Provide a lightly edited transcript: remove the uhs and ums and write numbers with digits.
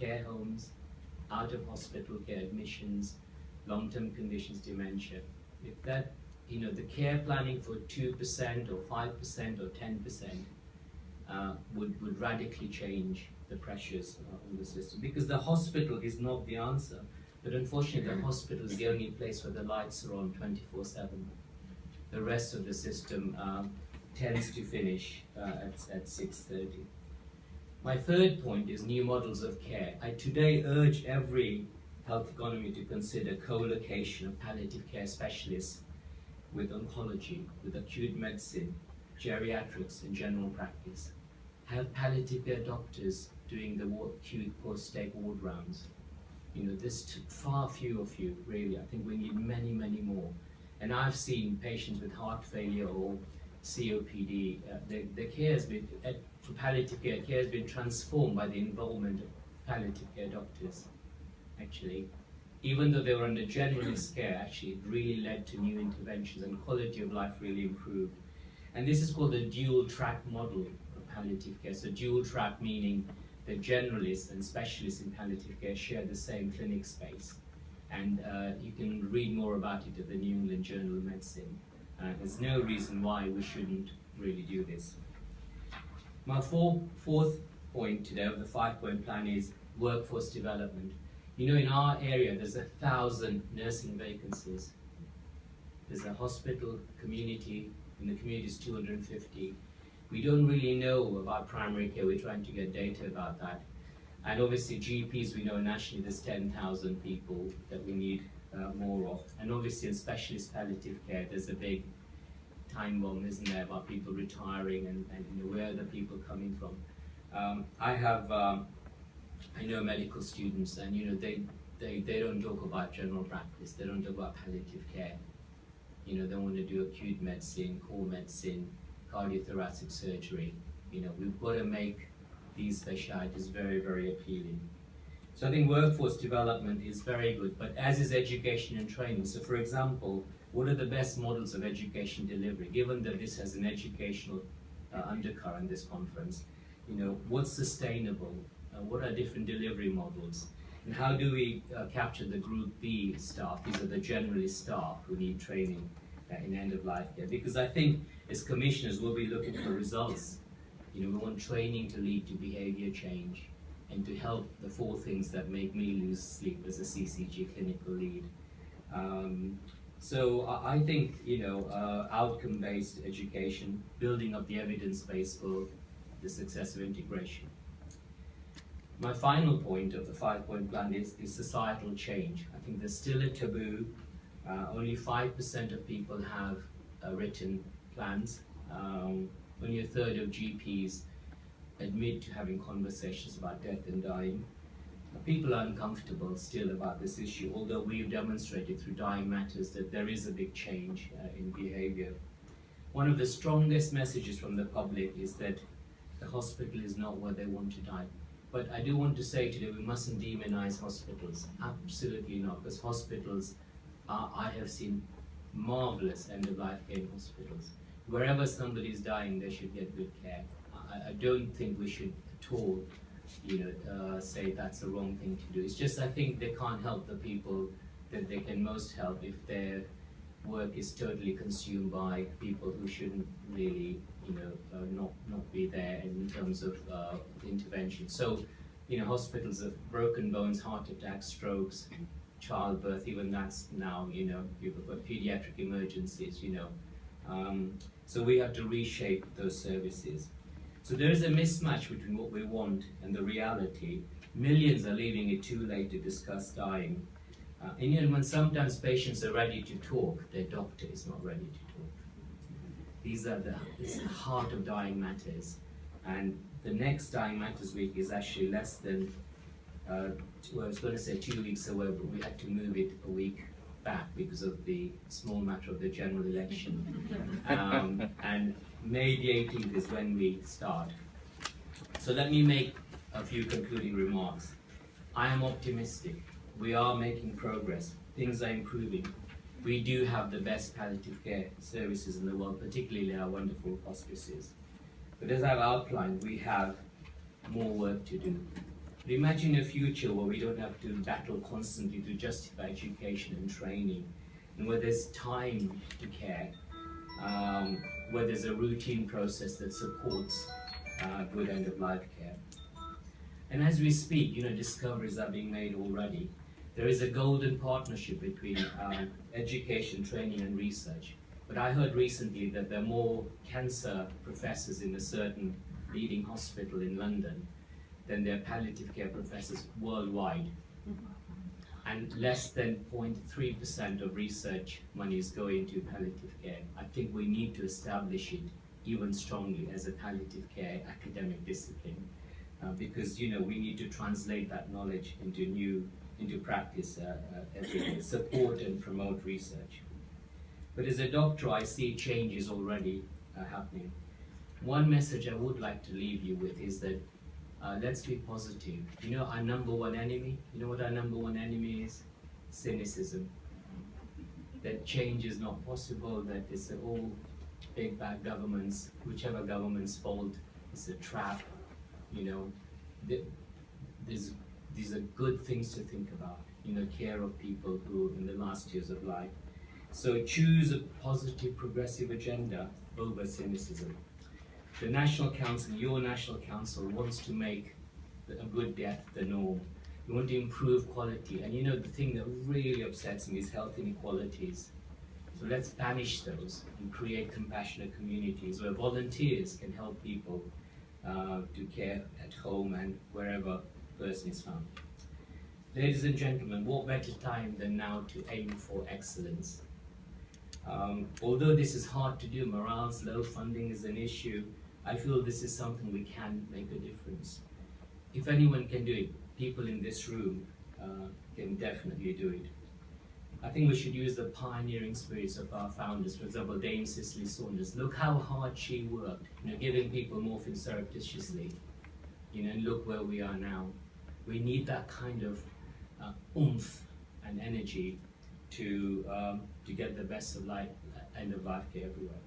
care homes, out of hospital care admissions, long-term conditions, dementia. If that, the care planning for 2% or 5% or 10% would radically change the pressures on the system, because the hospital is not the answer, but unfortunately the hospital is the only place where the lights are on 24/7. The rest of the system tends to finish at 6:30. My third point is new models of care. I today urge every health economy to consider co-location of palliative care specialists with oncology, with acute medicine, geriatrics, and general practice. Have palliative care doctors doing the acute post-stay ward rounds. There's far fewer of you, really. I think we need many, many more. And I've seen patients with heart failure or COPD. The care has been, for palliative care has been transformed by the involvement of palliative care doctors, actually. Even though they were under generalist care, actually, it really led to new interventions and quality of life really improved. And this is called the dual track model of palliative care. So dual track meaning the generalists and specialists in palliative care share the same clinic space. And you can read more about it at the New England Journal of Medicine. There's no reason why we shouldn't really do this. My fourth point today of the 5-point plan is workforce development. In our area, there's 1,000 nursing vacancies. There's a hospital community, and the community is 250. We don't really know about primary care. We're trying to get data about that. And obviously GPs, we know nationally there's 10,000 people that we need more of. And obviously in specialist palliative care, there's a big time bomb, isn't there, about people retiring and where are the people coming from. I know medical students, and they don't talk about general practice, they don't talk about palliative care. They want to do acute medicine, core medicine, cardiothoracic surgery. We've got to make these specialties very, very appealing. So I think workforce development is very good, but as is education and training. So for example, what are the best models of education delivery? Given that this has an educational undercurrent, this conference, what's sustainable? What are different delivery models? And how do we capture the Group B staff? These are the generalist staff who need training in end-of-life care. Because I think as commissioners, we'll be looking for results. We want training to lead to behavior change and to help the 4 things that make me lose sleep as a CCG clinical lead. So I think, outcome-based education, building up the evidence base for the success of integration. My final point of the 5-point plan is societal change. I think there's still a taboo. Only 5% of people have written plans. Only a third of GPs admit to having conversations about death and dying. People are uncomfortable still about this issue, although we've demonstrated through Dying Matters that there is a big change in behavior. One of the strongest messages from the public is that the hospital is not where they want to die. But I do want to say today, we mustn't demonize hospitals. Absolutely not, because hospitals I have seen marvelous end-of-life care in hospitals. Wherever somebody is dying, they should get good care. I don't think we should at all, say that's the wrong thing to do. It's just I think they can't help the people that they can most help if their work is totally consumed by people who shouldn't really, not be there in terms of intervention. So, hospitals of broken bones, heart attacks, strokes, childbirth, even that's now, you've got pediatric emergencies, So we have to reshape those services. So there is a mismatch between what we want and the reality. Millions are leaving it too late to discuss dying. And when sometimes patients are ready to talk, their doctor is not ready to talk. These are it's the heart of Dying Matters. And the next Dying Matters week is actually less than, I was going to say 2 weeks away, but we had to move it a week back because of the small matter of the general election. And May the 18th is when we start. So let me make a few concluding remarks. I am optimistic. We are making progress. Things are improving. We do have the best palliative care services in the world, particularly our wonderful hospices. But as I've outlined, we have more work to do. But imagine a future where we don't have to battle constantly to justify education and training, and where there's time to care, where there's a routine process that supports good end-of-life care. And as we speak, discoveries are being made already. There is a golden partnership between education, training, and research. But I heard recently that there are more cancer professors in a certain leading hospital in London than there are palliative care professors worldwide. And less than 0.3% of research money is going to palliative care. I think we need to establish it even strongly as a palliative care academic discipline, because we need to translate that knowledge into practice every day, support and promote research. But as a doctor, I see changes already happening. One message I would like to leave you with is that let's be positive. Our number one enemy, what our number one enemy is? Cynicism. That change is not possible, that it's all big bad governments, whichever government's fault, it's a trap. These are good things to think about, care of people who in the last years of life. So choose a positive, progressive agenda over cynicism. The National Council, your National Council, wants to make a good death the norm. We want to improve quality. And the thing that really upsets me is health inequalities. So let's banish those and create compassionate communities where volunteers can help people to care at home and wherever the person is found. Ladies and gentlemen, what better time than now to aim for excellence? Although this is hard to do, morale's low, funding is an issue, I feel this is something we can make a difference. If anyone can do it, people in this room can definitely do it. I think we should use the pioneering spirits of our founders. For example, Dame Cicely Saunders. Look how hard she worked, giving people morphine surreptitiously, and look where we are now. We need that kind of oomph and energy to get the best of life, end of life care everywhere.